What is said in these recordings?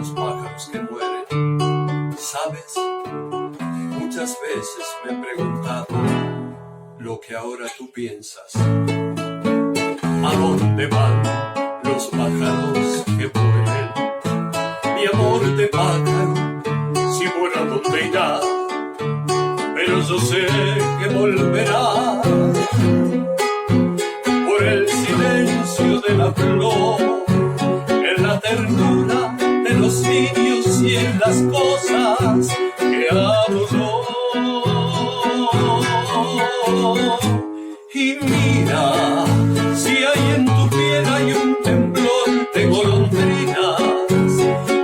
los pájaros que mueren. ¿Sabes? Muchas veces me he preguntado lo que ahora tú piensas. ¿A dónde van los pájaros que mueren? Mi amor de pájaro, si muero, ¿a dónde irá? Pero yo sé que volverá por el silencio de la flor, en la ternura de los niños y en las cosas que amo. Y mira, si hay en tu piel hay un temblor de golondrinas,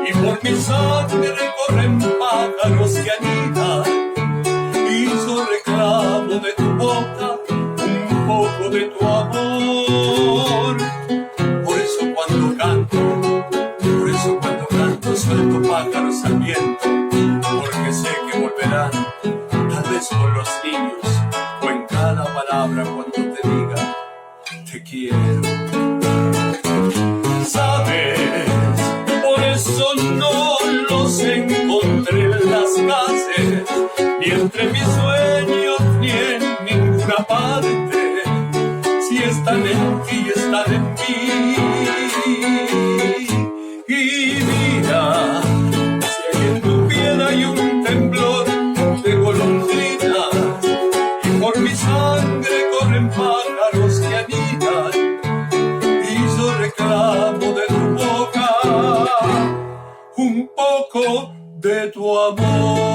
y por mi sangre corren pájaros que anidan, y yo reclamo de tu boca un poco de tu amor. Por eso cuando canto suelto pájaros al viento, porque sé que volverán, tal vez con los niños, o en cada palabra cuando te diga te quiero. ¿Sabes? Por eso no los encontré en las calles, ni entre mis sueños, ni en ninguna parte. Si están en ti, están en mí. Y mira, si hay en tu piel hay un temblor de golondrinas, y por mi sangre corren pájaros que anidan, y yo reclamo de tu boca un poco de tu amor.